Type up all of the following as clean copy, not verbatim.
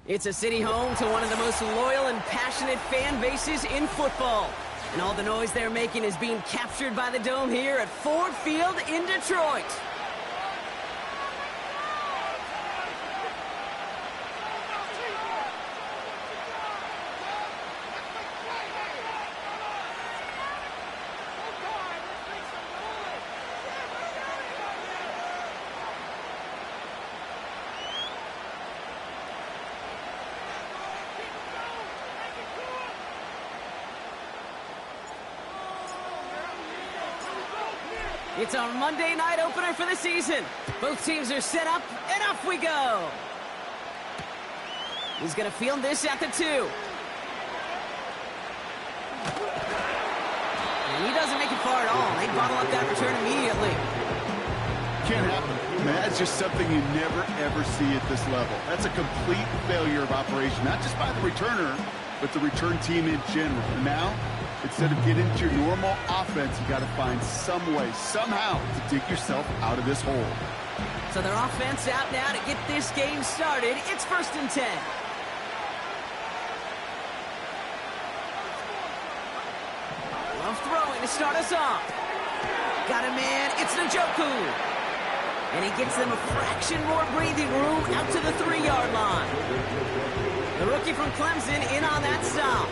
It's a city home to one of the most loyal and passionate fan bases in football. And all the noise they're making is being captured by the Dome here at Ford Field in Detroit. It's our Monday night opener for the season. Both teams are set up, and off we go. He's going to field this at the 2. And he doesn't make it far at all. They bottle up that return immediately. Can't happen. Man, that's just something you never, ever see at this level. That's a complete failure of operation, not just by the returner, but the return team in general. And now, instead of getting into your normal offense, you got to find some way, somehow, to dig yourself out of this hole. So their offense out now to get this game started. It's 1st and 10. Love throwing to start us off. Got a man. It's Njoku. And he gets them a fraction more breathing room out to the 3-yard line. The rookie from Clemson in on that stop.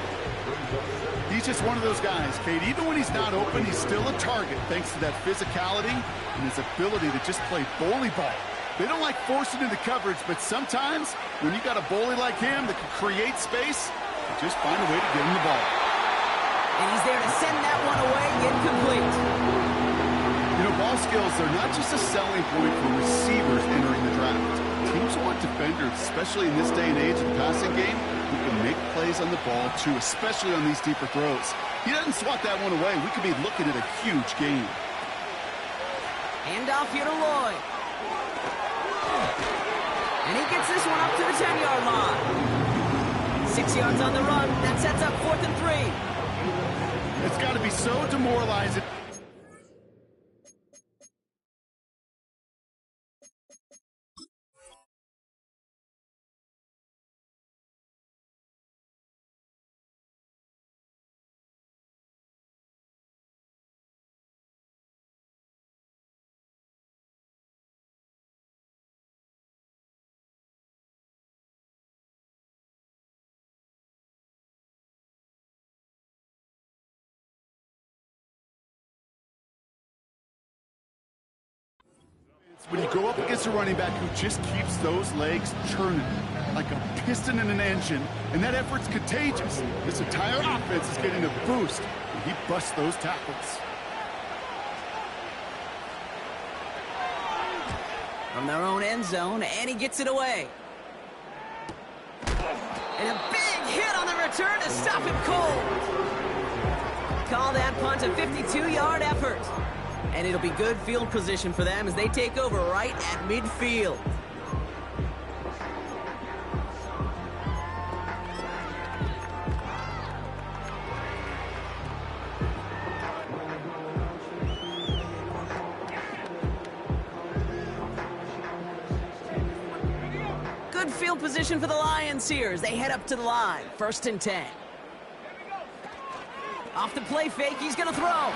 He's just one of those guys, Kate. Even when he's not open, he's still a target thanks to that physicality and his ability to just play bully ball. They don't like forcing into coverage, but sometimes when you got a bully like him that can create space, you just find a way to get him the ball. And he's there to send that one away, incomplete. You know, ball skills, they're not just a selling point for receivers entering the draft. Teams want defenders, especially in this day and age of the passing game, who can make plays on the ball, too, especially on these deeper throws. He doesn't swat that one away. We could be looking at a huge game. Hand off here to Lloyd. And he gets this one up to the 10-yard line. 6 yards on the run. That sets up 4th and 3. It's got to be so demoralizing. When you go up against a running back who just keeps those legs churning like a piston in an engine, and that effort's contagious. This entire offense is getting a boost, and he busts those tackles. From their own end zone, and he gets it away. And a big hit on the return to stop him cold. Call that punt a 52-yard effort. And it'll be good field position for them as they take over right at midfield. Good field position for the Lions here as they head up to the line. 1st and 10. Off the play fake, he's going to throw.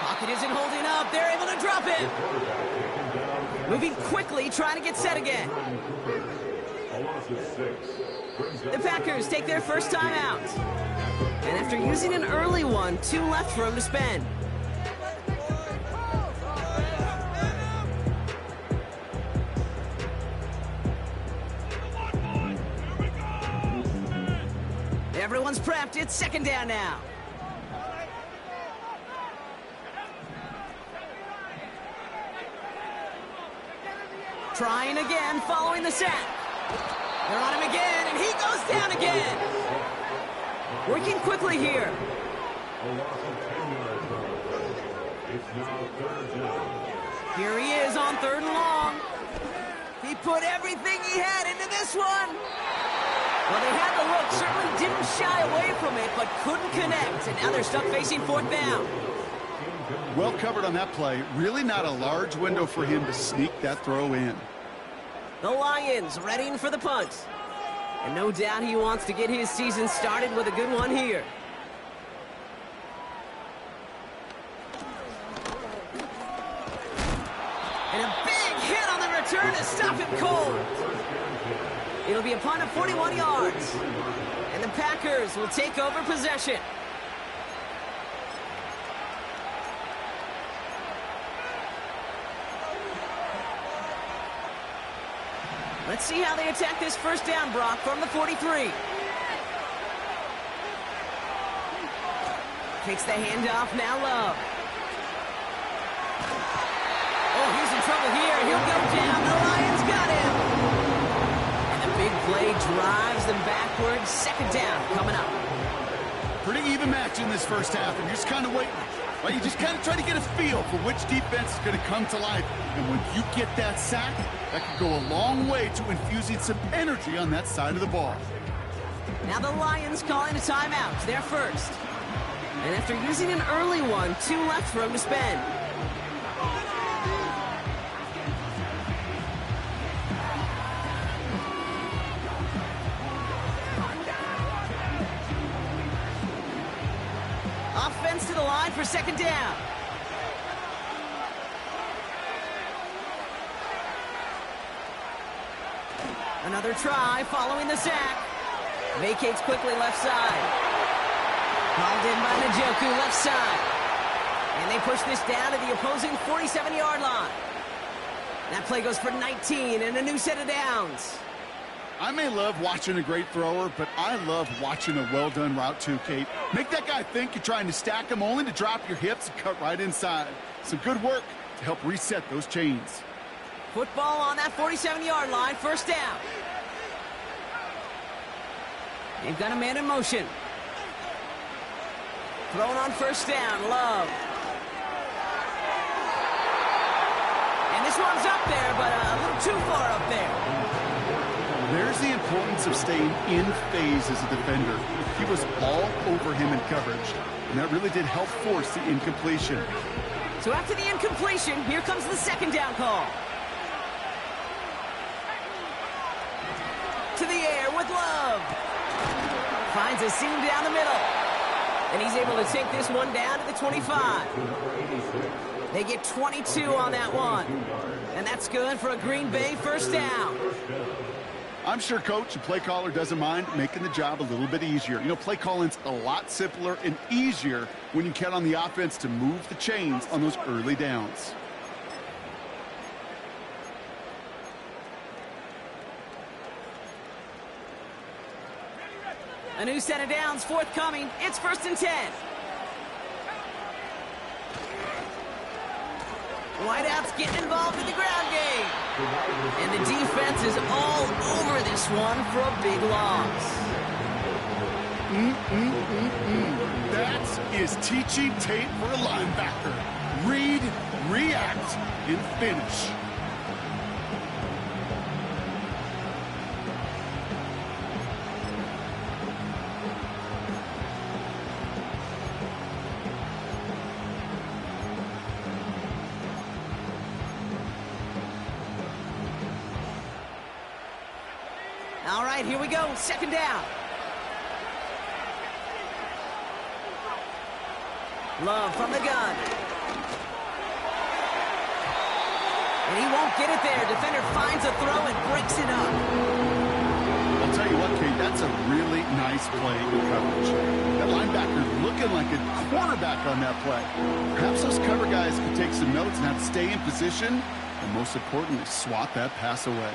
Pocket isn't holding up. They're able to drop it. Moving quickly, trying to get set again. The Packers take their first time out. And after using an early one, 2 left for him to spend. Everyone's prepped. It's 2nd down now. Trying again, following the sack. They're on him again, and he goes down again. Working quickly here. Here he is on 3rd and long. He put everything he had into this one. Well, they had the look, certainly didn't shy away from it, but couldn't connect, and now they're stuck facing 4th down. Well covered on that play. Really not a large window for him to sneak that throw in. The Lions readying for the punt. And no doubt he wants to get his season started with a good one here. And a big hit on the return to stop him cold. It'll be a punt of 41 yards. And the Packers will take over possession. Let's see how they attack this first down, Brock, from the 43. Takes the handoff, now Love. Oh, he's in trouble here. He'll go down. The Lions got him. And the big play drives them backwards. Second down coming up. Pretty even match in this first half, and you're just kind of waiting. Right? You just kind of try to get a feel for which defense is going to come to life. And when you get that sack, that can go a long way to infusing some energy on that side of the ball. Now the Lions calling a timeout. They're first. And after using an early one, 2 left for him to spend. Offense to the line for second down. Another try following the sack. Vacates quickly left side. Called in by Njoku left side. And they push this down to the opposing 47-yard line. That play goes for 19 and a new set of downs. I may love watching a great thrower, but I love watching a well-done route too, Kate. Make that guy think you're trying to stack him only to drop your hips and cut right inside. Some good work to help reset those chains. Football on that 47-yard line, first down. They've got a man in motion. Thrown on first down, Love. And this one's up there, but a little too far up there. There's the importance of staying in phase as a defender. He was all over him in coverage, and that really did help force the incompletion. So after the incompletion, here comes the second down call. To the air with Love. Finds a seam down the middle. And he's able to take this one down to the 25. They get 22 on that one. And that's good for a Green Bay first down. I'm sure coach and play caller doesn't mind making the job a little bit easier. You know, play calling's a lot simpler and easier when you count on the offense to move the chains on those early downs. A new set of downs forthcoming. It's 1st and 10. Wideouts getting involved in the ground game. And the defense is all over this one for a big loss. That is teaching tape for a linebacker. Read, react, and finish. All right, here we go. Second down. Love from the gun. And he won't get it there. Defender finds a throw and breaks it up. I'll tell you what, Kate, that's a really nice play in coverage. That linebacker looking like a quarterback on that play. Perhaps those cover guys can take some notes and have to stay in position, and most importantly, swat that pass away.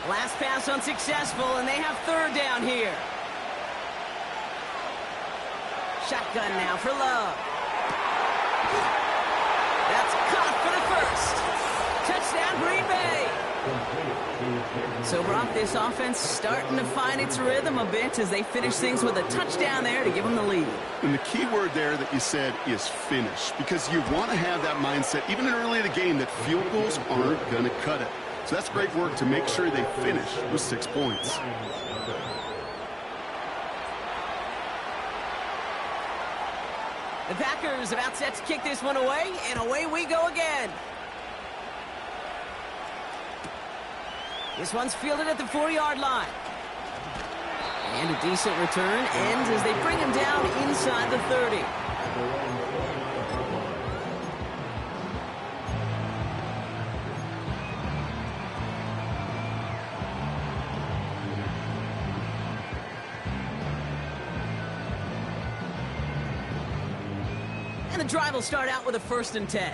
Last pass unsuccessful, and they have third down here. Shotgun now for Love. That's caught for the first. Touchdown, Green Bay. So, Brock, this offense starting to find its rhythm a bit as they finish things with a touchdown there to give them the lead. And the key word there that you said is finish, because you want to have that mindset, even early in the game, that field goals aren't going to cut it. So that's great work to make sure they finish with 6 points. The Packers about set to kick this one away, and away we go again. This one's fielded at the 4-yard line. And a decent return ends as they bring him down inside the 30. And the drive will start out with a 1st and 10.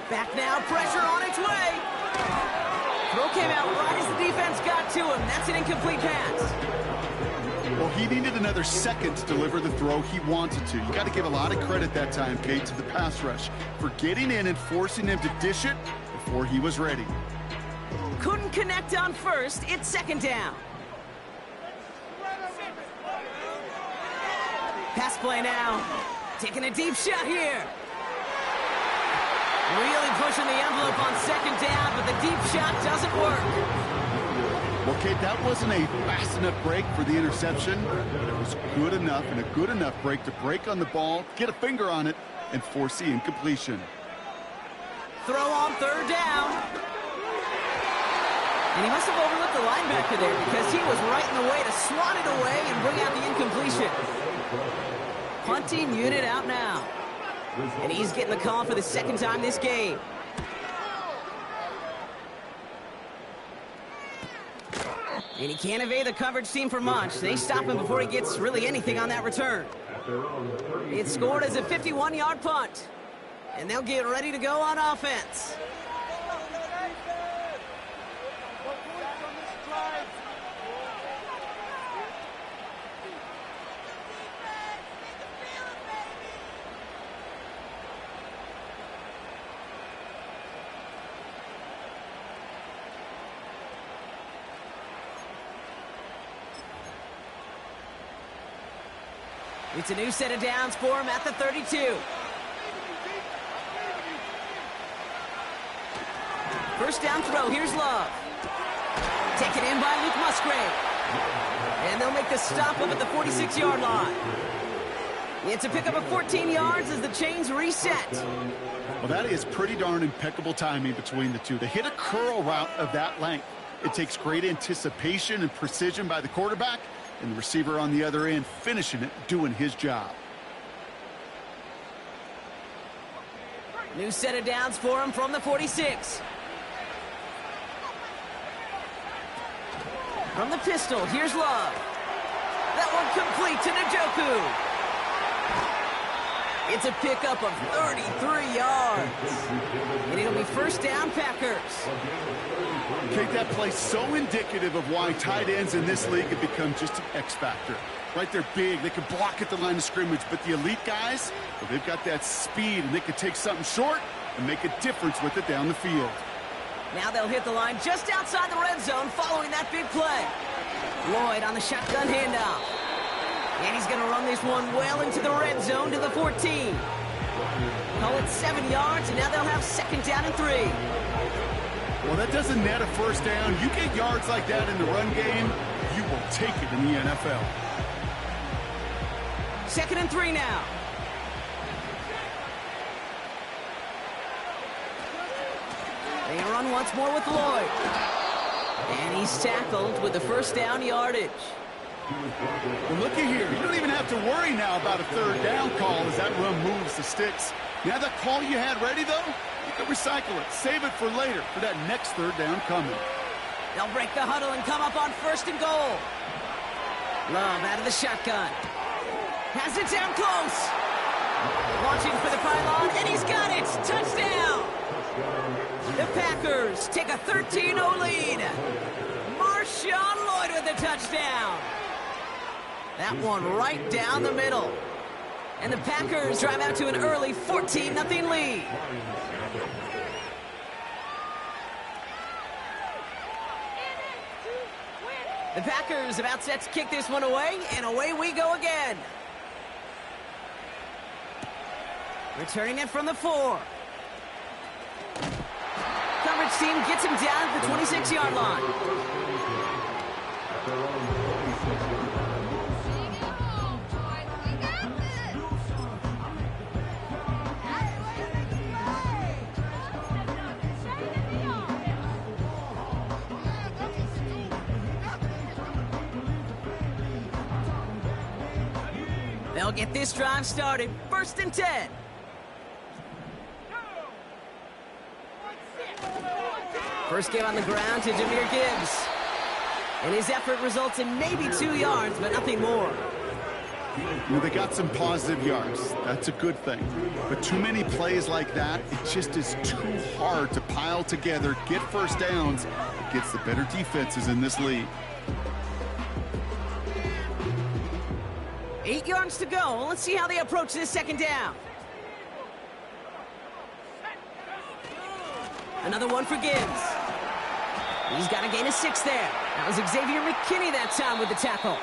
Back now, pressure on its way. Throw came out right as the defense got to him. That's an incomplete pass. Well, he needed another second to deliver the throw he wanted to. You got to give a lot of credit that time, Kate, to the pass rush for getting in and forcing him to dish it before he was ready. Couldn't connect on 1st. It's 2nd down. Pass play now. Taking a deep shot here. Really pushing the envelope on 2nd down, but the deep shot doesn't work. Well, Kate, that wasn't a fast enough break for the interception, but it was good enough and a good enough break to break on the ball, get a finger on it, and force the incompletion. Throw on 3rd down. And he must have overlooked the linebacker there because he was right in the way to swat it away and bring out the incompletion. Punting unit out now. And he's getting the call for the 2nd time this game. And he can't evade the coverage team for much. They stop him before he gets really anything on that return. It's scored as a 51-yard punt. And they'll get ready to go on offense. It's a new set of downs for him at the 32. First down throw, here's Love. Taken in by Luke Musgrave. And they'll make the stop up at the 46-yard line. It's a pickup of 14 yards as the chains reset. Well, that is pretty darn impeccable timing between the two. They hit a curl route of that length. It takes great anticipation and precision by the quarterback, and the receiver on the other end finishing it, doing his job. New set of downs for him from the 46. From the pistol, here's Love. That one complete to Njoku. It's a pickup of 33 yards. And it'll be 1st down, Packers. Kate, that play so indicative of why tight ends in this league have become just an X factor. Right, they're big, they can block at the line of scrimmage, but the elite guys, well, they've got that speed, and they can take something short and make a difference with it down the field. Now they'll hit the line just outside the red zone following that big play. Lloyd on the shotgun handoff. And he's going to run this one well into the red zone to the 14. Call it 7 yards, and now they'll have 2nd down and 3. Well, that doesn't net a 1st down. You get yards like that in the run game, you will take it in the NFL. 2nd and 3 now. They run once more with Lloyd. And he's tackled with the 1st down yardage. Well, looky here. You don't even have to worry now about a 3rd down call as that run moves the sticks. You have that call you had ready, though? You can recycle it. Save it for later for that next 3rd down coming. They'll break the huddle and come up on 1st and goal. Love out of the shotgun. Has it down close. Launching for the pylon, and he's got it. Touchdown. The Packers take a 13-0 lead. Marshawn Lloyd with the touchdown. That one right down the middle. And the Packers drive out to an early 14-0 lead. The Packers about set to kick this one away, and away we go again. Returning it from the 4. Coverage team gets him down at the 26-yard line. They'll get this drive started. 1st and 10. First give on the ground to Jahmyr Gibbs. And his effort results in maybe 2 yards, but nothing more. You know, they got some positive yards. That's a good thing. But too many plays like that, it just is too hard to pile together, get first downs against the better defenses in this league. 8 yards to go. Let's see how they approach this 2nd down. Another one for Gibbs. He's got to gain a 6 there. That was Xavier McKinney that time with the tackle.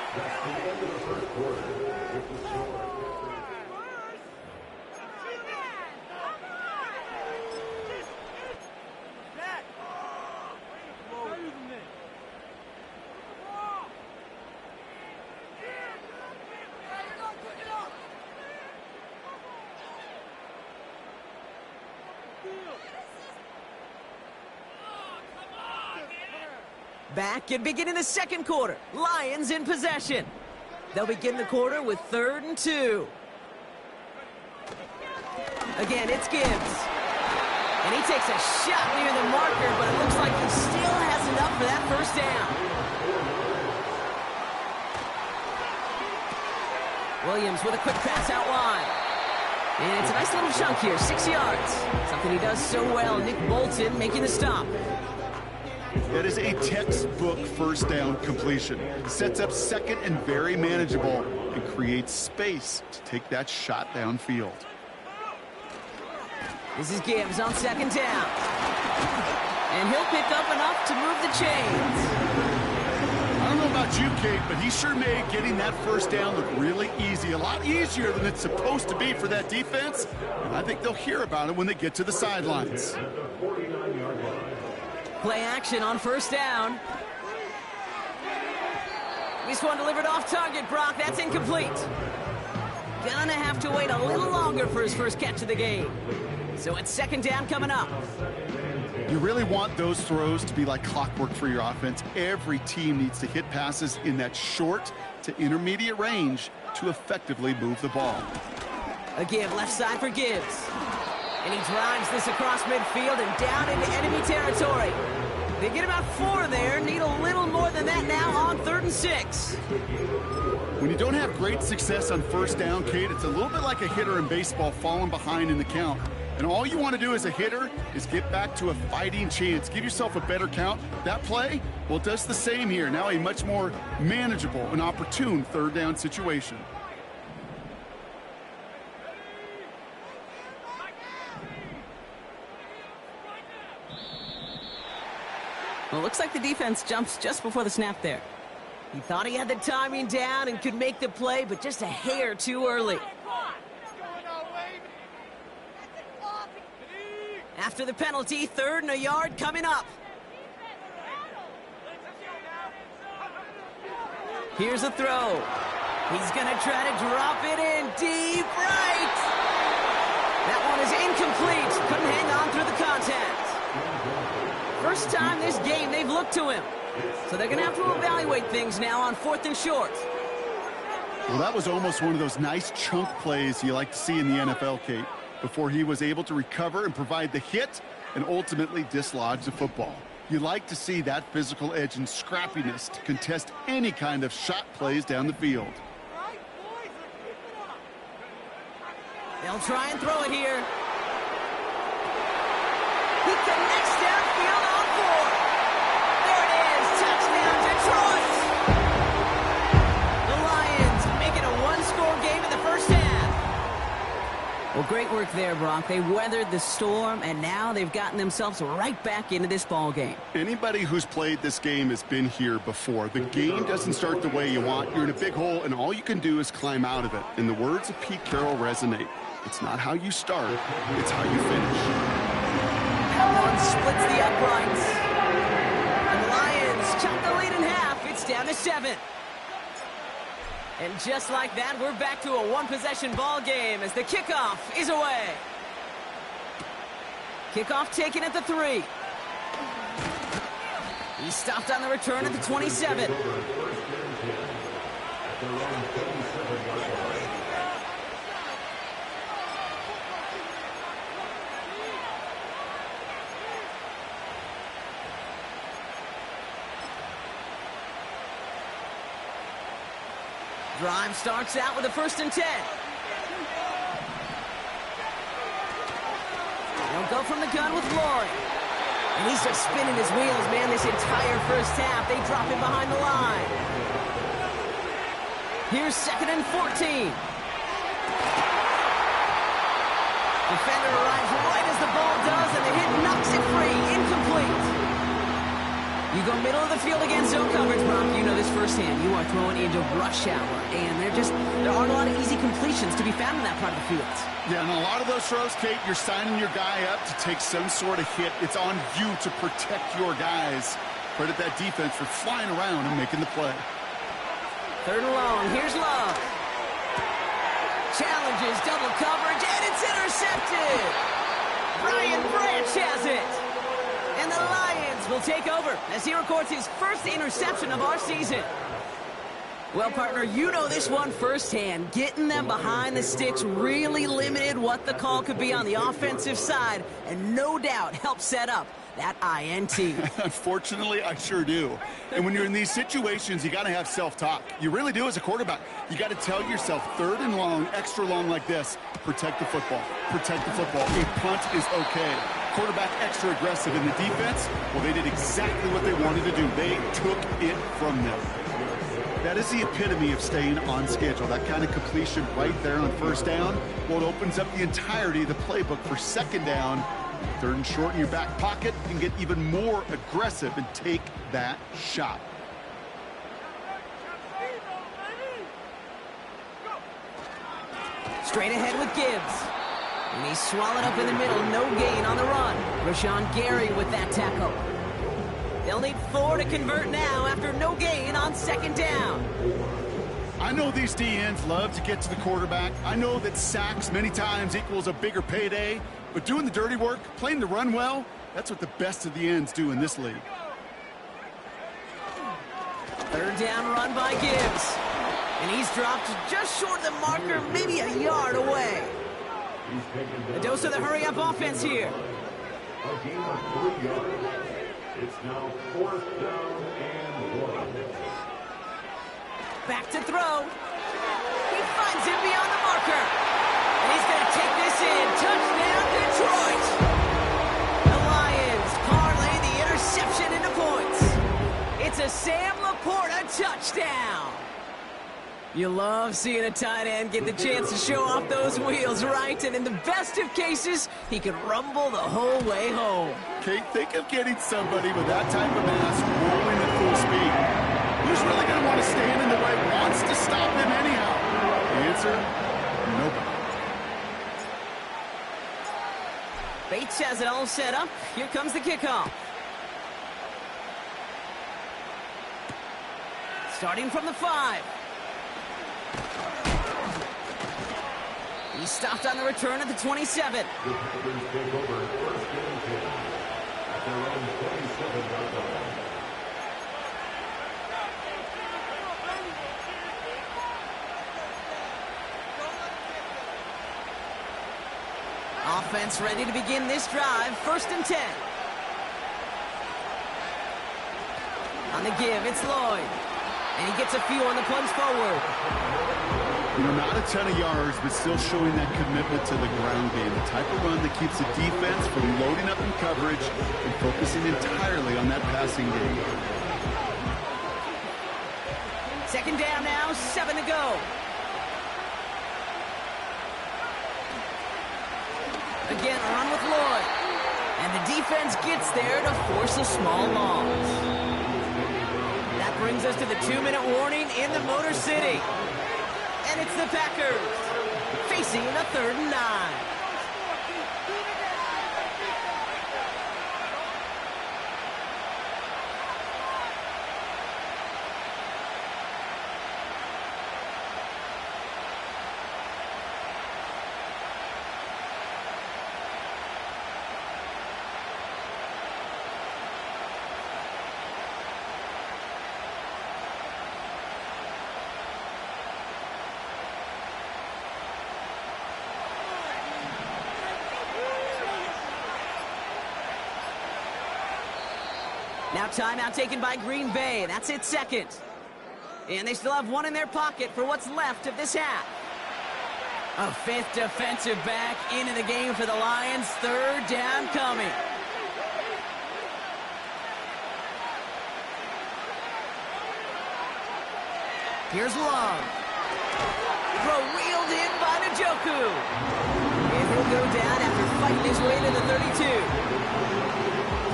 Back and beginning the 2nd quarter. Lions in possession. They'll begin the quarter with 3rd and 2. Again, it's Gibbs. And he takes a shot near the marker, but it looks like he still has enough for that 1st down. Williams with a quick pass out wide. And it's a nice little chunk here, 6 yards. Something he does so well. Nick Bolton making the stop. That is a textbook 1st down completion. Sets up 2nd and very manageable and creates space to take that shot downfield. This is Gibbs on 2nd down. And he'll pick up enough to move the chains. I don't know about you, Kate, but he sure made getting that 1st down look really easy. A lot easier than it's supposed to be for that defense. And I think they'll hear about it when they get to the sidelines. Play action on 1st down. This one delivered off target, Brock. That's incomplete. Gonna have to wait a little longer for his first catch of the game. So it's 2nd down coming up. You really want those throws to be like clockwork for your offense. Every team needs to hit passes in that short to intermediate range to effectively move the ball. A give left side for Gibbs. And he drives this across midfield and down into enemy territory. They get about 4 there. Need a little more than that now on 3rd and 6. When you don't have great success on 1st down, Kate, it's a little bit like a hitter in baseball falling behind in the count. And all you want to do as a hitter is get back to a fighting chance. Give yourself a better count. That play, well, it does the same here. Now a much more manageable and opportune 3rd down situation. Well, it looks like the defense jumps just before the snap there. He thought he had the timing down and could make the play, but just a hair too early. After the penalty, 3rd and a yard coming up. Here's a throw. He's going to try to drop it in deep right. That one is incomplete. Couldn't hang on through the contact. First time this game they've looked to him. So they're going to have to evaluate things now on 4th and short. Well, that was almost one of those nice chunk plays you like to see in the NFL, Kate, before he was able to recover and provide the hit and ultimately dislodge the football. You like to see that physical edge and scrappiness to contest any kind of shot plays down the field. They'll try and throw it here. He connects downfield on 4. There it is. Touchdown, Detroit. The Lions make it a 1-score game in the 1st half. Well, great work there, Brock. They weathered the storm, and now they've gotten themselves right back into this ball game. Anybody who's played this game has been here before. The game doesn't start the way you want. You're in a big hole, and all you can do is climb out of it. And the words of Pete Carroll resonate. It's not how you start, it's how you finish. That one splits the uprights. And the Lions chop the lead in half. It's down to 7. And just like that, we're back to a one-possession ball game as the kickoff is away. Kickoff taken at the 3. He stopped on the return at the 27. Drive starts out with a 1st and 10. They'll go from the gun with Lloyd. And he's just spinning his wheels, man, this entire first half. They drop him behind the line. Here's 2nd and 14. Defender arrives right as the ball does, and the hit knocks it free. Incomplete. You go middle of the field against zone coverage, Brock. You know this firsthand. You are throwing into rush hour, and there aren't a lot of easy completions to be found in that part of the field. Yeah, and a lot of those throws, Kate, you're signing your guy up to take some sort of hit. It's on you to protect your guys. Credit that defense for flying around and making the play. 3rd and long. Here's Love. Challenges double coverage, and it's intercepted. Brian Branch has it. And the Lions will take over as he records his first interception of our season. Well, partner, you know this one firsthand. Getting them behind the sticks really limited what the call could be on the offensive side, and no doubt helped set up that INT. Unfortunately, I sure do. And when you're in these situations, you got to have self-talk. You really do as a quarterback. You got to tell yourself, 3rd and long, extra long like this, protect the football. Protect the football. A punt is okay. Quarterback extra aggressive in the defense, well, they did exactly what they wanted to do. They took it from them. That is the epitome of staying on schedule. That kind of completion right there on 1st down, well, it opens up the entirety of the playbook for 2nd down. 3rd and short in your back pocket, and get even more aggressive and take that shot. Straight ahead with Gibbs. And he's swallowed up in the middle. No gain on the run. Rashawn Gary with that tackle. They'll need 4 to convert now after no gain on 2nd down. I know these DNs love to get to the quarterback. I know that sacks many times equals a bigger payday. But doing the dirty work, playing the run well, that's what the best of the ends do in this league. 3rd down run by Gibbs. And he's dropped just short of the marker, maybe a yard away. A dose of the hurry-up offense here. A game of 3 yards. It's now 4th down and 1. Back to throw. He finds him beyond the marker. And he's going to take this in. Touchdown, Detroit. The Lions parlay the interception into points. It's a Sam Laporta touchdown. You love seeing a tight end get the chance to show off those wheels, right? And in the best of cases, he can rumble the whole way home. Kate, think of getting somebody with that type of mass rolling at full speed. Who's really going to want to stand in the way, wants to stop him anyhow? The answer, nobody. Bates has it all set up. Here comes the kickoff. Starting from the 5. He stopped on the return at the 27. The Packers take over 1st and 10 at their own 27-yard line. Offense ready to begin this drive. 1st and 10. On the give, it's Lloyd. And he gets a few on the plunge forward. You know, not a ton of yards, but still showing that commitment to the ground game. The type of run that keeps the defense from loading up in coverage and focusing entirely on that passing game. 2nd down now, 7 to go. Again, a run with Lloyd. And the defense gets there to force a small loss. That brings us to the 2-minute warning in the Motor City. And it's the Packers facing a 3rd and 9. Now timeout taken by Green Bay. That's its 2nd. And they still have one in their pocket for what's left of this half. A fifth defensive back into the game for the Lions. Third down coming. Here's Love. Throw reeled in by Njoku. And he'll go down after fighting his way to the 32.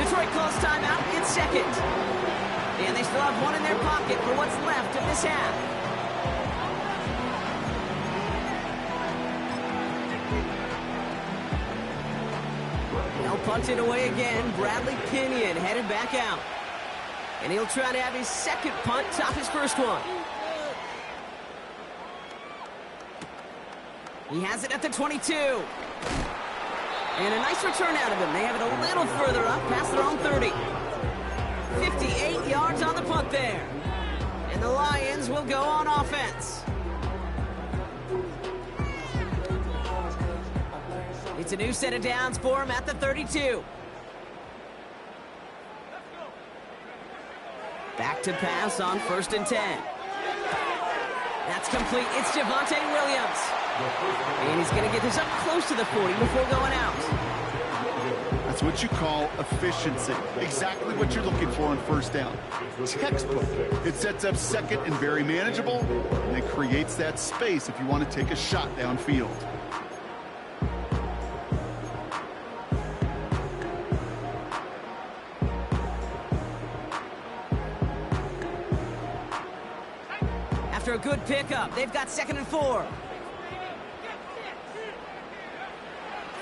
Detroit calls timeout in second. And they still have one in their pocket for what's left of this half. They'll punt it away again. Bradley Pinion headed back out. And he'll try to have his second punt top his first one. He has it at the 22. And a nice return out of him. They have it a little further up past their own 30. 58 yards on the punt there. And the Lions will go on offense. It's a new set of downs for him at the 32. Back to pass on 1st and 10. That's complete. It's Javonte Williams. And he's going to get this up close to the 40 before going out. That's what you call efficiency. Exactly what you're looking for on first down. Textbook. It sets up second and very manageable, and it creates that space if you want to take a shot downfield. After a good pickup, they've got 2nd and 4.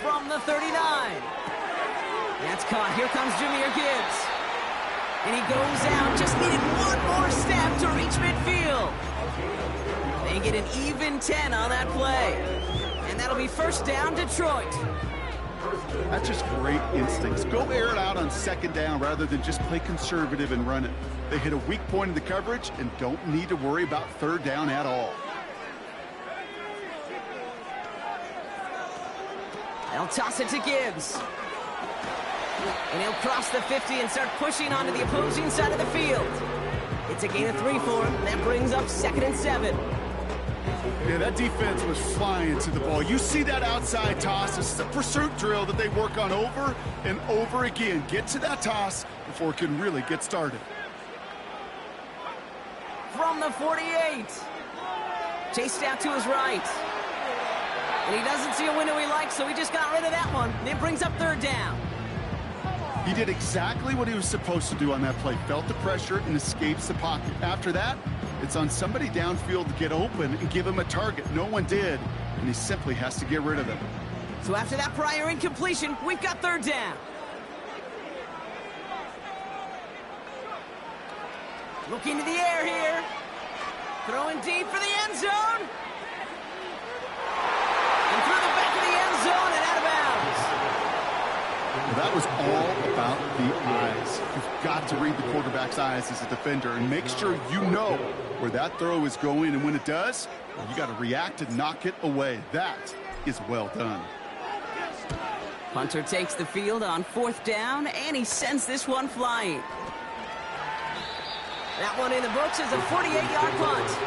From the 39. That's caught. Here comes Jahmyr Gibbs. And he goes out. Just needed one more step to reach midfield. They get an even 10 on that play. And that'll be first down, Detroit. That's just great instincts. Go air it out on 2nd down rather than just play conservative and run it. They hit a weak point in the coverage and don't need to worry about 3rd down at all. They'll toss it to Gibbs. And he'll cross the 50 and start pushing onto the opposing side of the field. It's a gain of 3 for him. That brings up 2nd and 7. Yeah, that defense was flying to the ball. You see that outside toss. This is a pursuit drill that they work on over and over again. Get to that toss before it can really get started. From the 48. Chased out to his right. And he doesn't see a window he likes, so he just got rid of that one. It brings up 3rd down. He did exactly what he was supposed to do on that play. Felt the pressure and escapes the pocket. After that, it's on somebody downfield to get open and give him a target. No one did, and he simply has to get rid of them. So after that prior incompletion, we've got 3rd down. Looking to the air here. Throwing deep for the end zone. And through the back of the end zone and out of bounds. Well, that was all about the eyes. You've got to read the quarterback's eyes as a defender and make sure you know where that throw is going, and when it does, you got to react and knock it away. That is well done. Hunter takes the field on 4th down, and he sends this one flying. That one in the books is a 48-yard punt.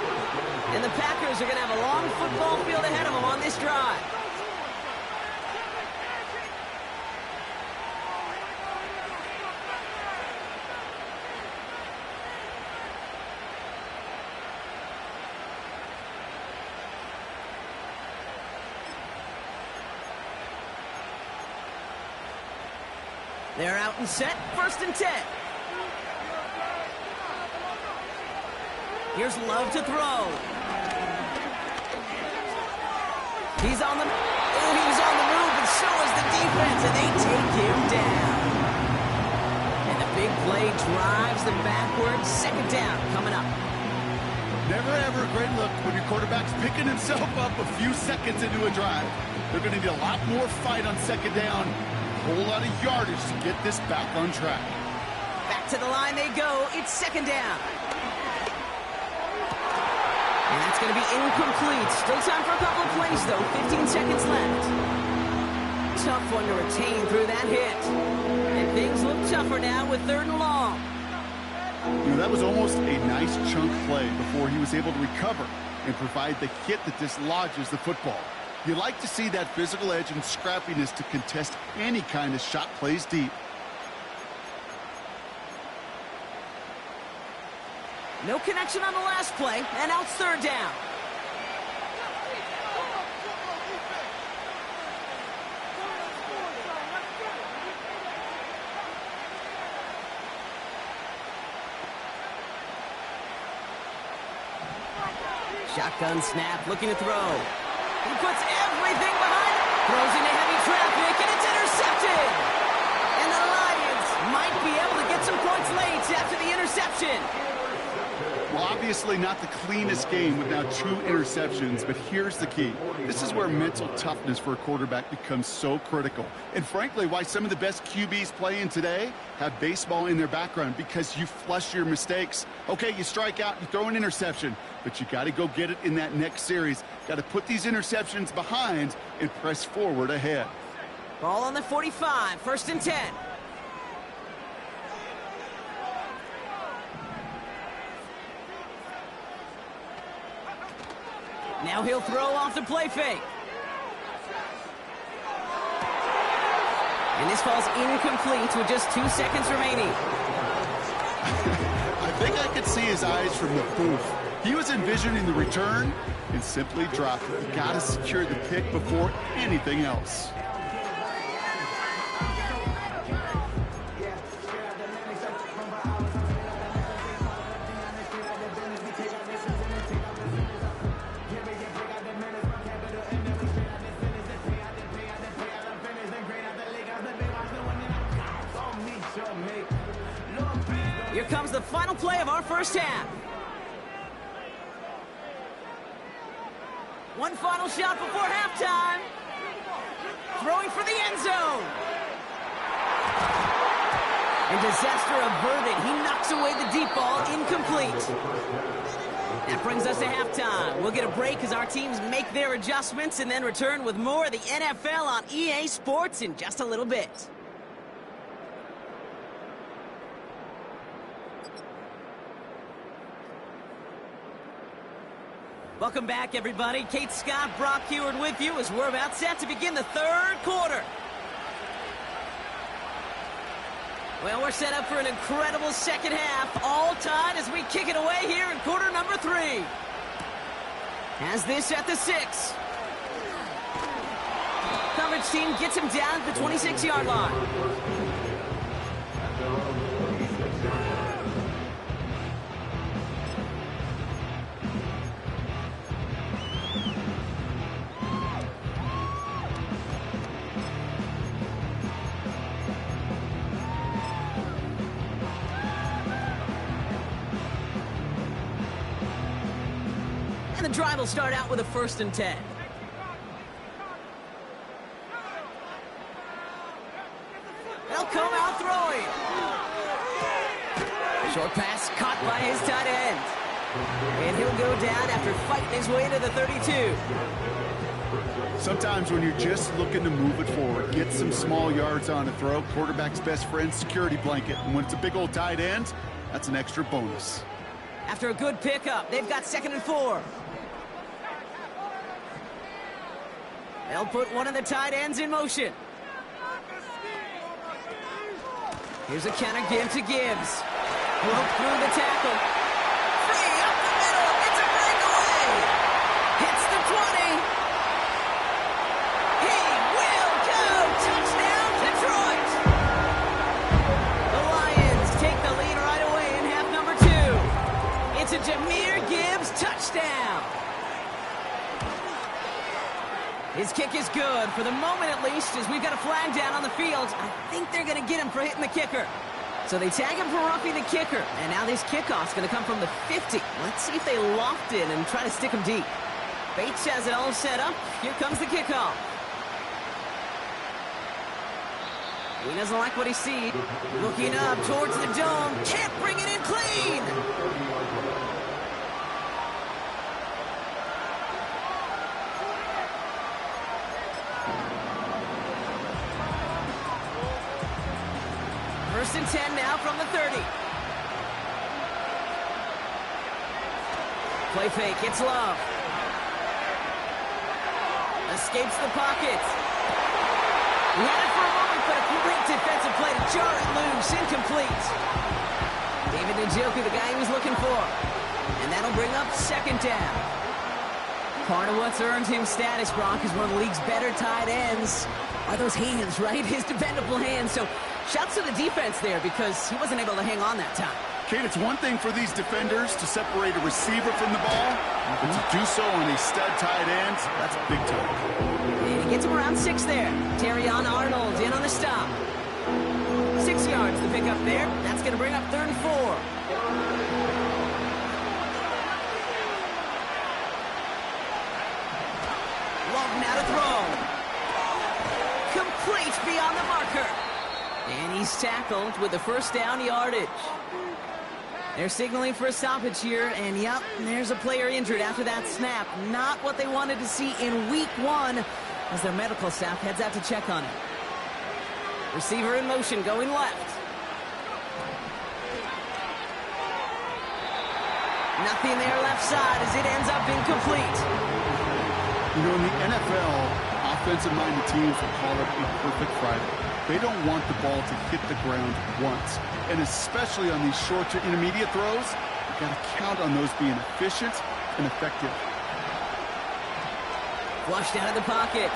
And the Packers are going to have a long football field ahead of them on this drive. They're out and set, 1st and 10. Here's Love to throw. He's on the move, and so is the defense, and they take him down. And the big play drives them backwards. 2nd down coming up. Never ever a great look when your quarterback's picking himself up a few seconds into a drive. They're going to need a lot more fight on 2nd down. A whole lot of yardage to get this back on track. Back to the line they go. It's 2nd down. And that's going to be incomplete. Still time for a couple of plays, though. 15 seconds left. Tough one to retain through that hit. And things look tougher now with 3rd and long. You know, that was almost a nice chunk play before he was able to recover and provide the hit that dislodges the football. You like to see that physical edge and scrappiness to contest any kind of shot plays deep. No connection on the last play, and now it's third down. Shotgun snap, looking to throw. He puts everything behind it. Throws into heavy traffic, and it's intercepted. And the Lions might be able to get some points late after the interception. Well, obviously not the cleanest game with now 2 interceptions, but here's the key. This is where mental toughness for a quarterback becomes so critical. And frankly, why some of the best QBs playing today have baseball in their background, because you flush your mistakes. Okay, you strike out, you throw an interception, but you got to go get it in that next series. Got to put these interceptions behind and press forward ahead. Ball on the 45, 1st and 10. Now he'll throw off the play fake. And this falls incomplete with just 2 seconds remaining. I think I could see his eyes from the booth. He was envisioning the return and simply dropped it. You got to secure the pick before anything else. Here comes the final play of our first half. One final shot before halftime. Throwing for the end zone. And disaster averted. He knocks away the deep ball, incomplete. That brings us to halftime. We'll get a break as our teams make their adjustments and then return with more of the NFL on EA Sports in just a little bit. Welcome back, everybody. Kate Scott, Brock Huard with you as we're about set to begin the third quarter. Well, we're set up for an incredible second half, all tied as we kick it away here in quarter number 3. Has this at the 6. Coverage team gets him down at the 26-yard line. The drive will start out with a 1st and 10. They'll come out throwing. Short pass caught by his tight end. And he'll go down after fighting his way to the 32. Sometimes when you're just looking to move it forward, get some small yards on a throw, quarterback's best friend, security blanket. And when it's a big old tight end, that's an extra bonus. After a good pickup, they've got 2nd and 4. They'll put one of the tight ends in motion. Here's a counter give to Gibbs. Broke through the tackle. Free up the middle. It's a breakaway. Hits the 20. He will go. Touchdown, Detroit. The Lions take the lead right away in half number 2. It's a Jahmyr Gibbs touchdown. His kick is good, for the moment at least, as we've got a flag down on the field. I think they're going to get him for hitting the kicker. So they tag him for roughing the kicker, and now this kickoff's going to come from the 50. Let's see if they loft it and try to stick him deep. Bates has it all set up. Here comes the kickoff. He doesn't like what he sees. Looking up towards the dome. Can't bring it in clean. First and 10 now from the 30. Play fake, it's Love. Escapes the pocket. He had it for a moment, but a great defensive play to jar it loose. Incomplete. David Njoku, the guy he was looking for. And that'll bring up second down. Part of what's earned him status, Gronk, is one of the league's better tight ends. Are those hands, right? His dependable hands. So shouts to the defense there because he wasn't able to hang on that time. Kate, it's one thing for these defenders to separate a receiver from the ball, but to do so on a stud tight end, that's big time. And he gets him around 6 there. Terrion Arnold in on the stop. 6 yards to pick up there. That's going to bring up 3rd and 4. Love now to throw. Complete beyond the marker. And he's tackled with the first down yardage. They're signaling for a stoppage here, and yep, there's a player injured after that snap. Not what they wanted to see in week 1 as their medical staff heads out to check on him. Receiver in motion, going left. Nothing there left side as it ends up incomplete. You know, in the NFL, offensive-minded teams will call it a perfect Friday. They don't want the ball to hit the ground once. And especially on these short to intermediate throws, you've got to count on those being efficient and effective. Flushed out of the pocket.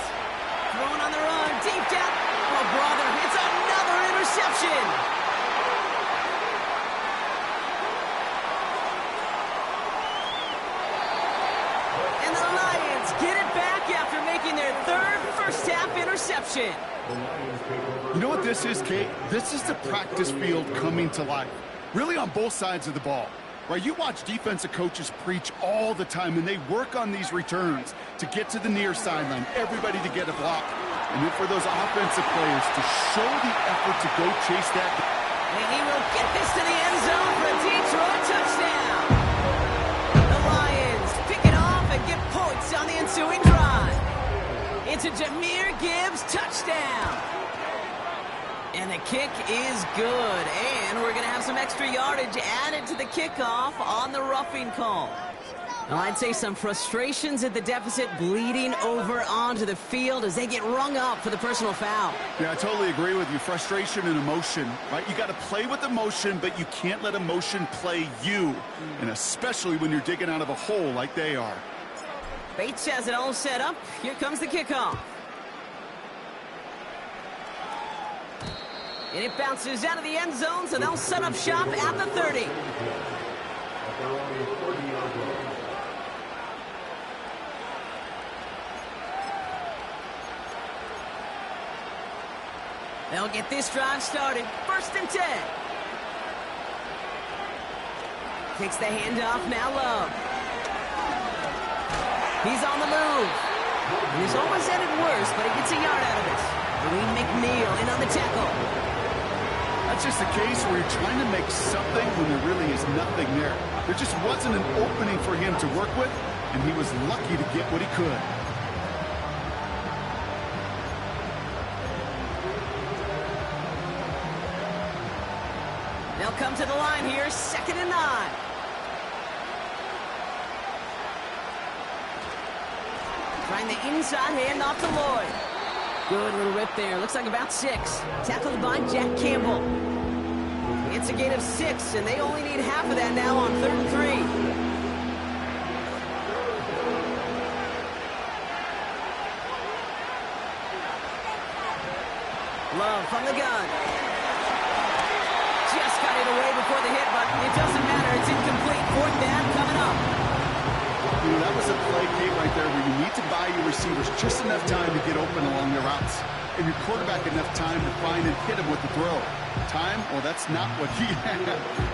Thrown on the run, deep down. Oh, brother, it's another interception. And the Lions get it back after making their 3rd first-half interception. You know what this is, Kate? This is the practice field coming to life. Really on both sides of the ball. Right? You watch defensive coaches preach all the time, and they work on these returns to get to the near sideline, everybody to get a block. And then for those offensive players to show the effort to go chase that. And he will get this to the end zone for a Detroit touchdown. The Lions pick it off and get points on the ensuing drive. It's a Jahmyr Gibbs touchdown. And the kick is good. And we're going to have some extra yardage added to the kickoff on the roughing call. Now, I'd say some frustrations at the deficit bleeding over onto the field as they get rung up for the personal foul. Yeah, I totally agree with you. Frustration and emotion, right? You got to play with emotion, but you can't let emotion play you. And especially when you're digging out of a hole like they are. Bates has it all set up. Here comes the kickoff. And it bounces out of the end zone, so they'll set up shop at the 30. They'll get this drive started. 1st and 10. Takes the handoff, now Love. He's on the move. And he's almost headed worse, but he gets a yard out of it. Dwayne McNeil in on the tackle. That's just a case where you're trying to make something when there really is nothing there. There just wasn't an opening for him to work with, and he was lucky to get what he could. They'll come to the line here, 2nd and 9. Trying the inside handoff to Lloyd. Good little rip there. Looks like about 6. Tackled by Jack Campbell. It's a gain of 6, and they only need half of that now on 3rd and 3. Love from the gun. Just got it away before the hit, but it doesn't matter. It's incomplete. 4th down coming up. You know, that was a play, Kate, right there where you need to buy your receivers just enough time to get open along their routes. And your quarterback enough time to find and hit him with the throw. Time? Well, that's not what he had.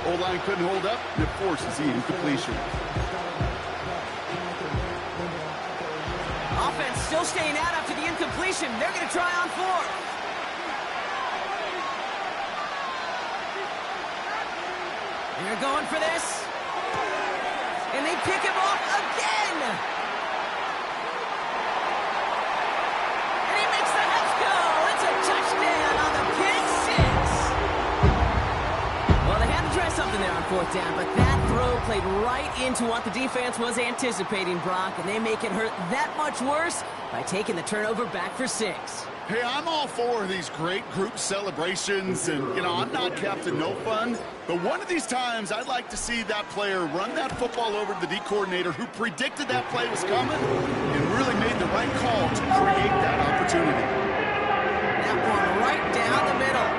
O-line couldn't hold up, and it forces the incompletion. Offense still staying out after the incompletion. They're going to try on 4th. They're going for this. And they pick him off again. And he makes the Heads go. It's a touchdown on the pick 6. Well, they had to try something there on fourth down, but that throw played right into what the defense was anticipating, Brock, and they make it hurt that much worse by taking the turnover back for 6. Hey, I'm all for these great group celebrations, and, you know, I'm not Captain No Fun, but one of these times I'd like to see that player run that football over to the D coordinator who predicted that play was coming and really made the right call to create that opportunity. That one right down the middle.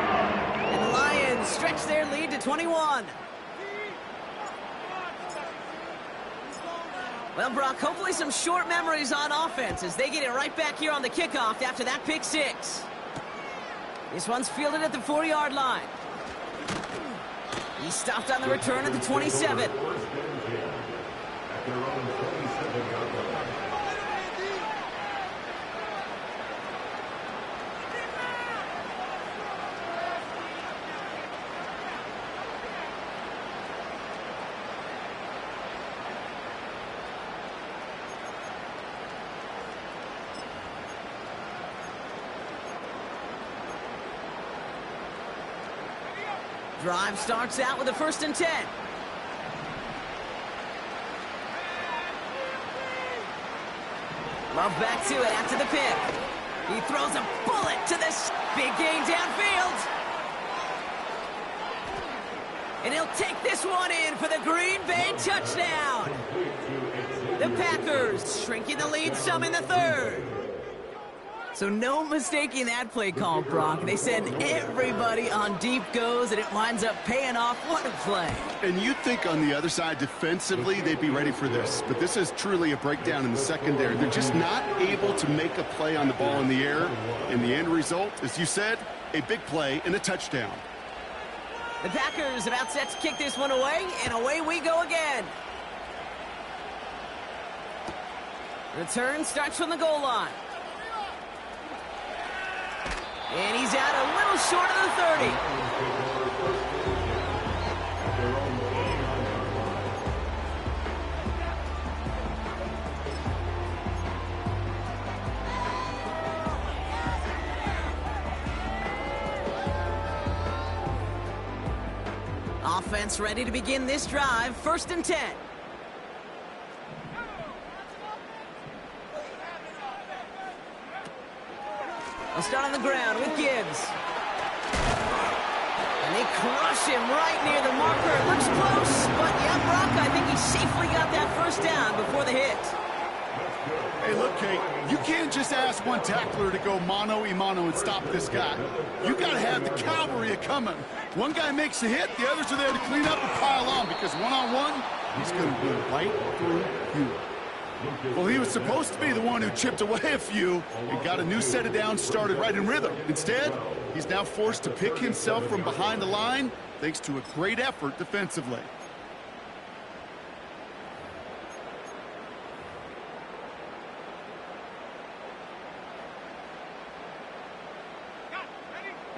And the Lions stretch their lead to 21. Well, Brock, hopefully some short memories on offense as they get it right back here on the kickoff after that pick 6. This one's fielded at the 4-yard line. He stopped on the return at the 27. Drive starts out with a 1st and 10. Love back to it after the pick. He throws a bullet to this big gain downfield. And he'll take this one in for the Green Bay touchdown. The Packers shrinking the lead some in the 3rd. So no mistaking that play call, Brock. They send everybody on deep goes, and it winds up paying off. What a play. And you'd think on the other side, defensively, they'd be ready for this. But this is truly a breakdown in the secondary. They're just not able to make a play on the ball in the air. And the end result, as you said, a big play and a touchdown. The Packers about set to kick this one away, and away we go again. Return starts from the goal line. And he's out a little short of the 30. Offense ready to begin this drive. 1st and 10. They'll start on the ground with Gibbs. And they crush him right near the marker. It looks close, but yeah, Brock, I think he safely got that 1st down before the hit. Hey, look, Kate, you can't just ask one tackler to go mano-a-mano and stop this guy. You got to have the cavalry coming. One guy makes a hit, the others are there to clean up and pile on, because one-on-one, he's going to run right through you. Well, he was supposed to be the one who chipped away a few and got a new set of downs started right in rhythm. Instead, he's now forced to pick himself from behind the line thanks to a great effort defensively.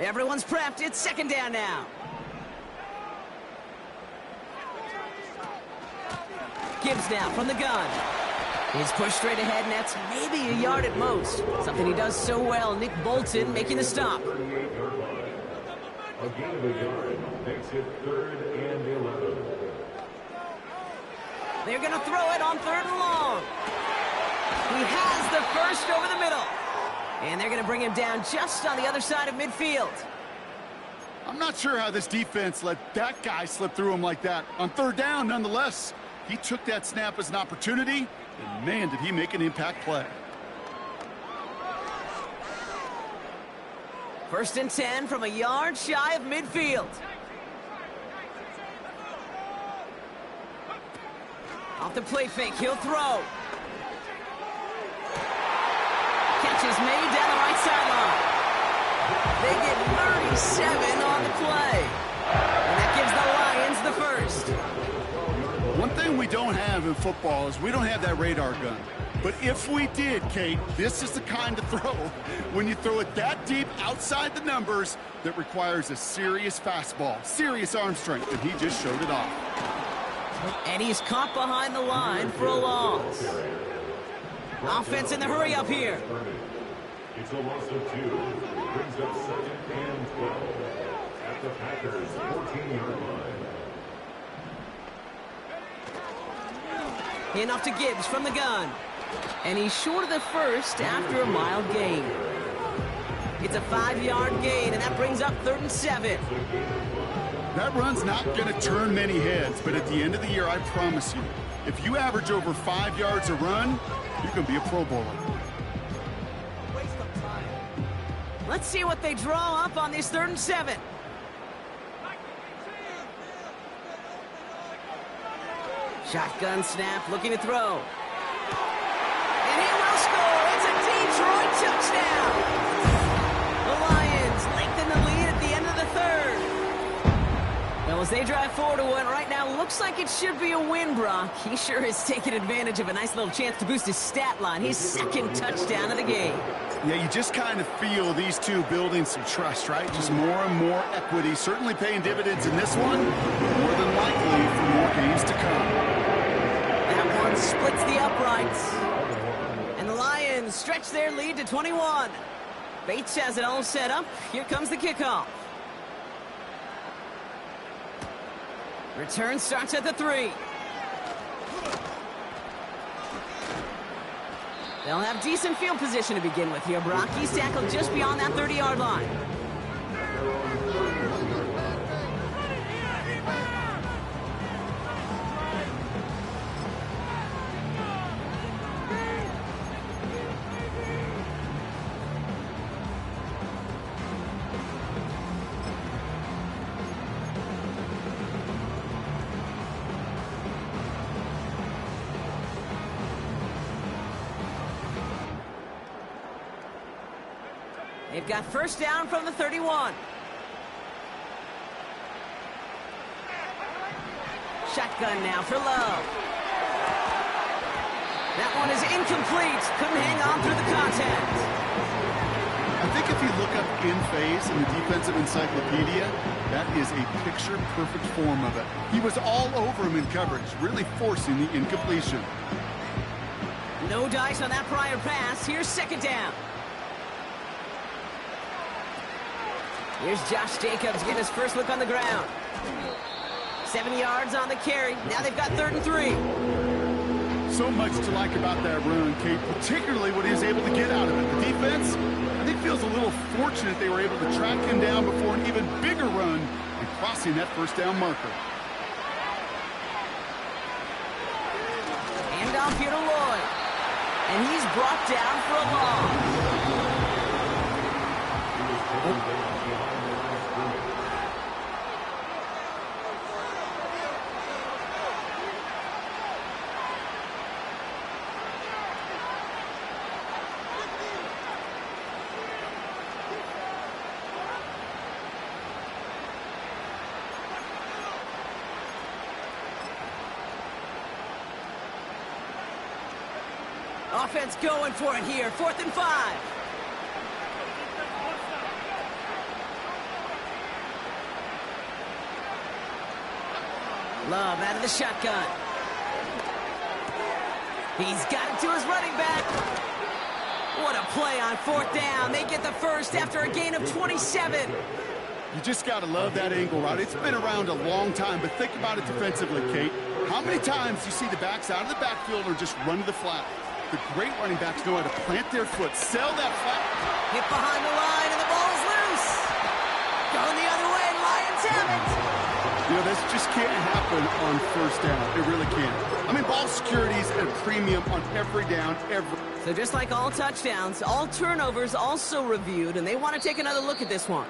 Everyone's prepped. It's 2nd down now. Gibbs now from the gun. He's pushed straight ahead, and that's maybe a yard at most. Something he does so well. Nick Bolton making the stop. A gain of a yard makes it 3rd and 11. They're going to throw it on 3rd and long. He has the 1st over the middle. And they're going to bring him down just on the other side of midfield. I'm not sure how this defense let that guy slip through him like that. On 3rd down, nonetheless, he took that snap as an opportunity, and man, did he make an impact play. 1st and 10 from a yard shy of midfield. Off the play fake, he'll throw. Catch is made down the right sideline. They get 37 on the play. And that gives the Lions the 1st. One thing we don't have in football is we don't have that radar gun. But if we did, Kate, this is the kind of throw, when you throw it that deep outside the numbers, that requires a serious fastball, serious arm strength, and he just showed it off. And he's caught behind the line for a loss. Offense in the hurry up here. It's a loss of 2. Brings up 2nd and 12 at the Packers' 14-yard line. In off to Gibbs from the gun. And he's short of the first after a mild gain. It's a 5-yard gain, and that brings up 3rd and 7. That run's not going to turn many heads, but at the end of the year, I promise you, if you average over 5 yards a run, you're going to be a Pro Bowler. Let's see what they draw up on this 3rd and 7. Shotgun snap, looking to throw. And he will score. It's a Detroit touchdown. The Lions lengthen the lead at the end of the 3rd. Well, as they drive forward to one right now, looks like it should be a win, Brock. He sure has taken advantage of a nice little chance to boost his stat line. His 2nd touchdown of the game. Yeah, you just kind of feel these two building some trust, right? Just more and more equity, certainly paying dividends in this one, more than likely for more games to come. That one splits the uprights. And the Lions stretch their lead to 21. Bates has it all set up. Here comes the kickoff. Return starts at the 3. They'll have decent field position to begin with here, Brock. He's tackled just beyond that 30-yard line. They've got first down from the 31. Shotgun now for Love. That one is incomplete. Couldn't hang on through the contact. I think if you look up in phase in the defensive encyclopedia, that is a picture-perfect form of it. He was all over him in coverage, really forcing the incompletion. No dice on that prior pass. Here's 2nd down. Here's Josh Jacobs getting his first look on the ground. 7 yards on the carry. Now they've got 3rd and 3. So much to like about that run, Kate, particularly what he was able to get out of it. The defense, I think, feels a little fortunate they were able to track him down before an even bigger run and crossing that first down marker. Hand off here to Lloyd. And he's brought down for a loss. Offense going for it here. 4th and 5. Love out of the shotgun. He's got it to his running back. What a play on 4th down. They get the first after a gain of 27. You just got to love that angle, right? It's been around a long time, but think about it defensively, Kate. How many times do you see the backs out of the backfield or just run to the flat? The great running backs know how to plant their foot, sell that flat. Hit behind the line, and the ball is loose. Going the other way, and Lions have it. You know, this just can't happen on 1st down. It really can't. I mean, ball security is at a premium on every down, every. So just like all touchdowns, all turnovers also reviewed, and they want to take another look at this one.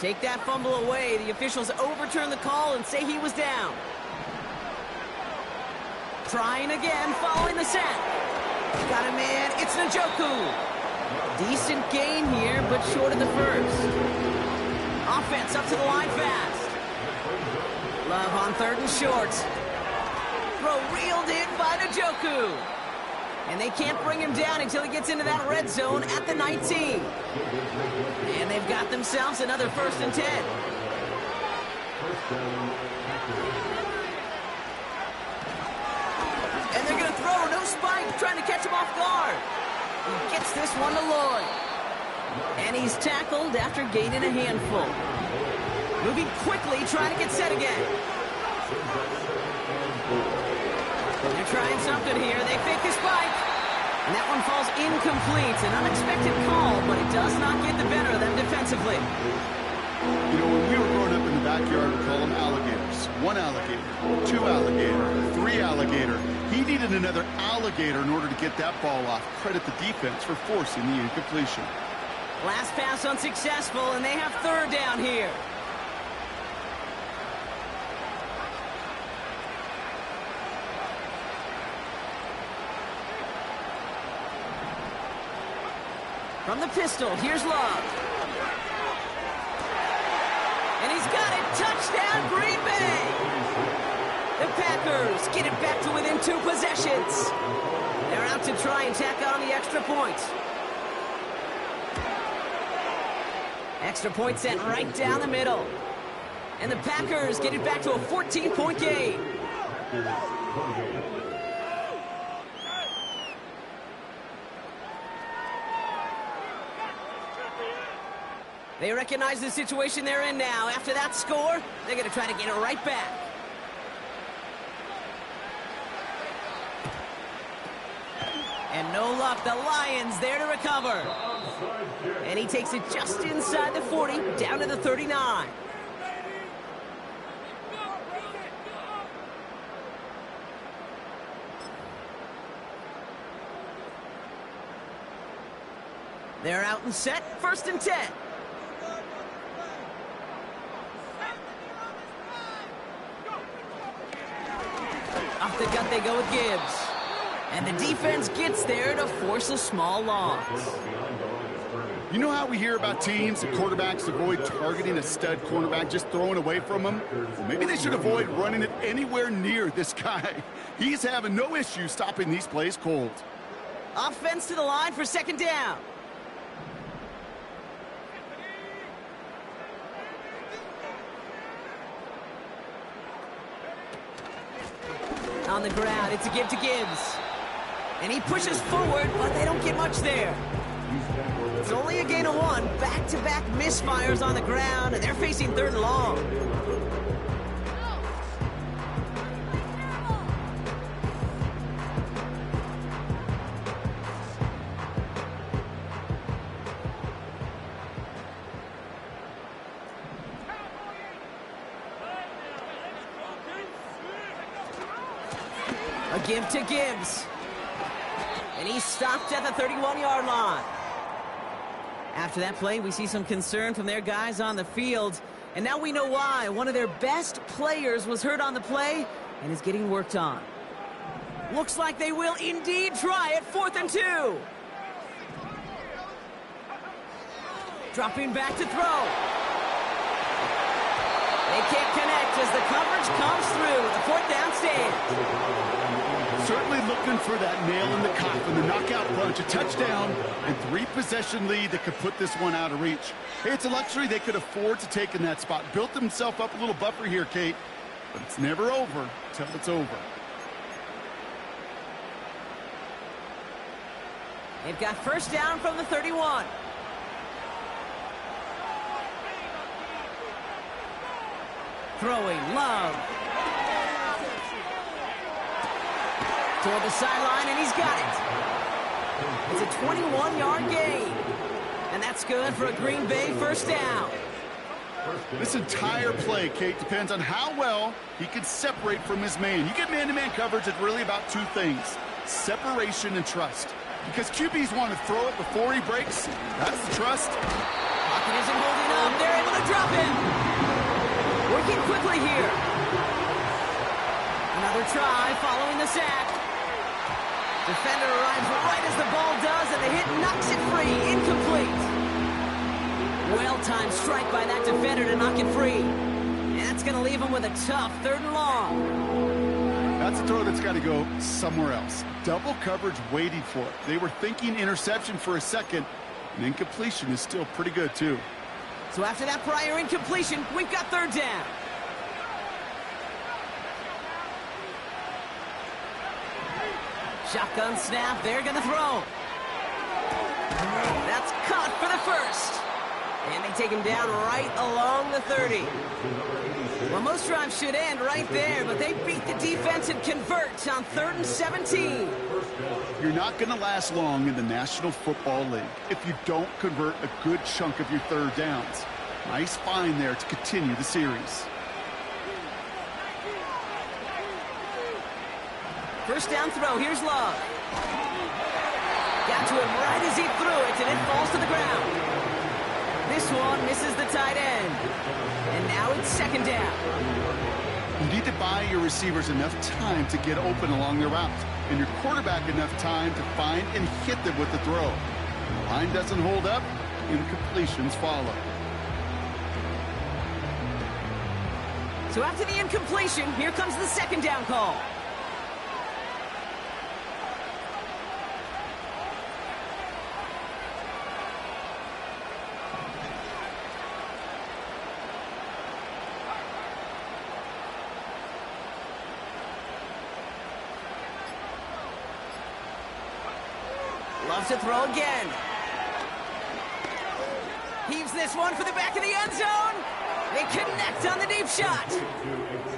Take that fumble away. The officials overturn the call and say he was down. Trying again, following the sack. Got a man. It's Njoku. Decent gain here, but short of the first. Offense up to the line fast. Love on 3rd and short. Throw reeled in by Njoku. And they can't bring him down until he gets into that red zone at the 19. And they've got themselves another 1st and 10. And they're going to throw. No spike, trying to catch him off guard. He gets this one to Lloyd. And he's tackled after gaining a handful. Moving quickly, trying to get set again. They're trying something here. They fake the spike. And that one falls incomplete. An unexpected call, but it does not get the better of them defensively. You know, when we were growing up in the backyard, we call them alligators. 1 alligator, 2 alligator, 3 alligator. He needed another alligator in order to get that ball off. Credit the defense for forcing the incompletion. Last pass unsuccessful, and they have third down here. From the pistol, here's Love. And he's got it. Touchdown, Green Bay. The Packers get it back to within 2 possessions. They're out to try and tack on the extra point. Extra point sent right down the middle. And the Packers get it back to a 14-point game. They recognize the situation they're in now. After that score, they're going to try to get it right back. And no luck. The Lions there to recover. And he takes it just inside the 40, down to the 39. They're out and set. 1st and 10. Off the gut they go with Gibbs. And the defense gets there to force a small loss. You know how we hear about teams and quarterbacks avoid targeting a stud cornerback, just throwing away from him? Well, maybe they should avoid running it anywhere near this guy. He's having no issue stopping these plays cold. Offense to the line for 2nd down. On the ground, it's a give to Gibbs. And he pushes forward, but they don't get much there. It's only a gain of 1. Back-to-back misfires on the ground, and they're facing 3rd and long. A give to Gibbs. And he's stopped at the 31-yard line. After that play, we see some concern from their guys on the field. And now we know why. One of their best players was hurt on the play and is getting worked on. Looks like they will indeed try it. 4th and 2. Dropping back to throw. They can't connect as the coverage comes through. The 4th down stand. Certainly looking for that nail in the coffin, the knockout punch, a touchdown, and 3-possession lead that could put this one out of reach. Hey, it's a luxury they could afford to take in that spot. Built themselves up a little buffer here, Kate, but it's never over till it's over. They've got 1st down from the 31. Throwing, Love. Toward the sideline, and he's got it. It's a 21-yard gain. And that's good for a Green Bay 1st down. This entire play, Kate, depends on how well he can separate from his man. You get man-to-man coverage, it's really about 2 things: separation and trust. Because QBs want to throw it before he breaks. That's the trust. Pocket isn't holding up. They're able to drop him. Working quickly here. Another try following the sack. Defender arrives right as the ball does, and the hit knocks it free. Incomplete. Well-timed strike by that defender to knock it free. And that's going to leave him with a tough 3rd and long. That's a throw that's got to go somewhere else. Double coverage waiting for it. They were thinking interception for a second, and incompletion is still pretty good, too. So after that prior incompletion, we've got 3rd down. Shotgun snap, they're going to throw. That's caught for the first. And they take him down right along the 30. Well, most drives should end right there, but they beat the defense and convert on 3rd and 17. You're not going to last long in the National Football League if you don't convert a good chunk of your third downs. Nice find there to continue the series. First down throw, here's Love. Got to him right as he threw it, and it falls to the ground. This one misses the tight end. And now it's second down. You need to buy your receivers enough time to get open along their route, and your quarterback enough time to find and hit them with the throw. The line doesn't hold up, incompletions follow. So after the incompletion, here comes the second down call. Loves to throw again. Heaves this one for the back of the end zone. They connect on the deep shot.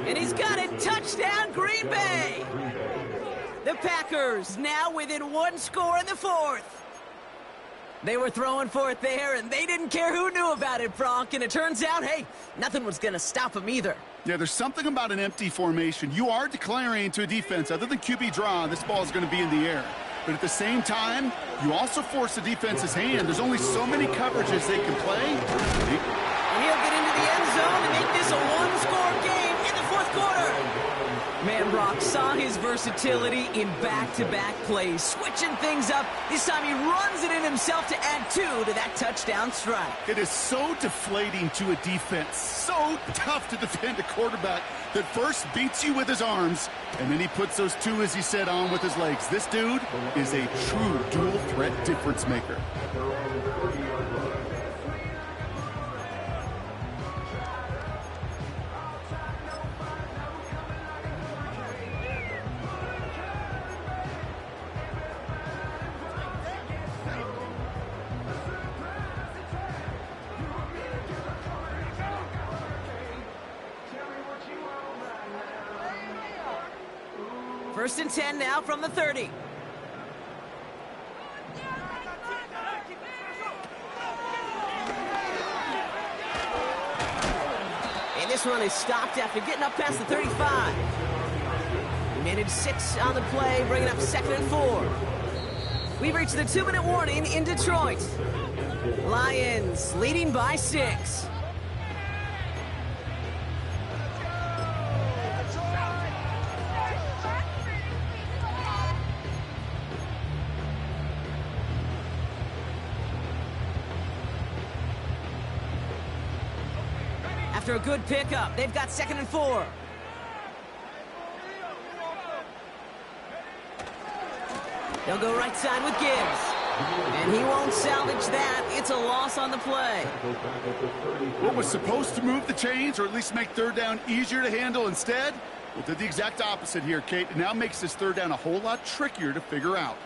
And he's got it. Touchdown, Green Bay. The Packers now within one score in the fourth. They were throwing for it there, and they didn't care who knew about it, Bronk. And it turns out, hey, nothing was going to stop them either. Yeah, there's something about an empty formation. You are declaring to a defense, other than QB draw, this ball is going to be in the air. But at the same time, you also force the defense's hand. There's only so many coverages they can play. And he'll get into the end zone and make this a one-score game in the fourth quarter. Man, Brock saw his versatility in back-to-back plays, switching things up. This time he runs it in himself to add 2 to that touchdown strike. It is so deflating to a defense, so tough to defend a quarterback that first beats you with his arms, and then he puts those 2, as he said, on with his legs. This dude is a true dual-threat difference maker. First and 10 now from the 30. And this one is stopped after getting up past the 35. Minute 6 on the play, bringing up 2nd and 4. We've reached the 2-minute warning in Detroit. Lions leading by 6. After a good pickup, they've got 2nd and 4. They'll go right side with Gibbs. And he won't salvage that. It's a loss on the play. What was supposed to move the chains, or at least make third down easier to handle instead? Well, did the exact opposite here, Kate. It now makes this third down a whole lot trickier to figure out.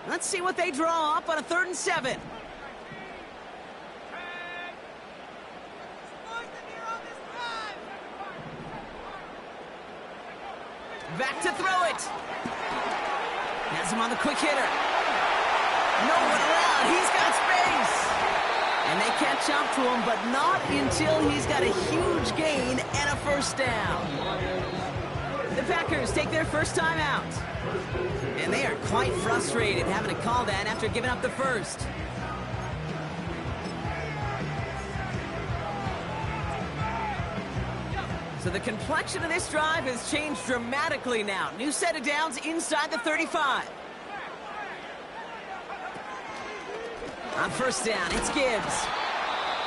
Let's see what they draw up on a 3rd and 7. Back to throw it. Has him on the quick hitter. No one around. He's got space. And they catch up to him, but not until he's got a huge gain and a first down. The Packers take their first time out. And they are quite frustrated having to call that after giving up the first. So the complexion of this drive has changed dramatically now. New set of downs inside the 35. On first down, it's Gibbs.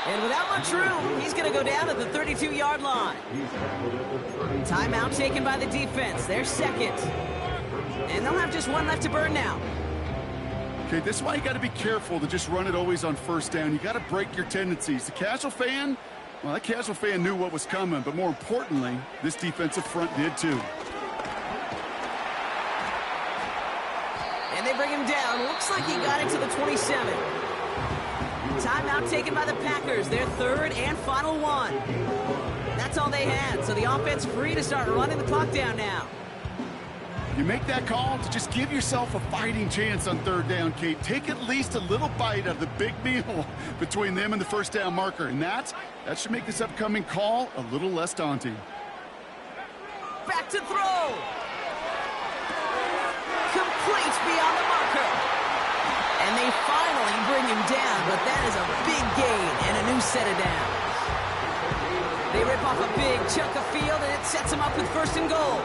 And without much room, he's going to go down at the 32-yard line. Timeout taken by the defense. They're second. And they'll have just one left to burn now. Okay, this is why you got to be careful to just run it always on first down. You got to break your tendencies. The casual fan, well, that casual fan knew what was coming, but more importantly, this defensive front did too. And they bring him down. Looks like he got it to the 27. Timeout taken by the Packers. Their third and final one. That's all they had, so the offense free to start running the clock down now. You make that call to just give yourself a fighting chance on third down, Kate. Take at least a little bite of the big meal between them and the first down marker, and that should make this upcoming call a little less daunting. Back to throw. Complete beyond the marker. And they finally bring him down, but that is a big gain and a new set of downs. They rip off a big chunk of field, and it sets him up with first and goal.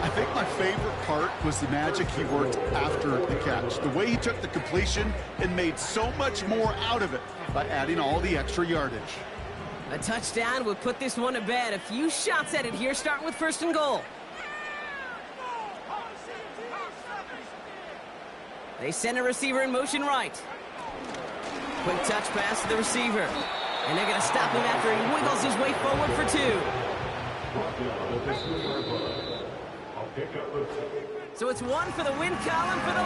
I think my favorite part was the magic he worked after the catch. The way he took the completion and made so much more out of it by adding all the extra yardage. A touchdown would put this one to bed. A few shots at it here, starting with first and goal. They send a receiver in motion right. Quick touch pass to the receiver. And they're going to stop him after he wiggles his way forward for 2. So it's 1 for the win column for the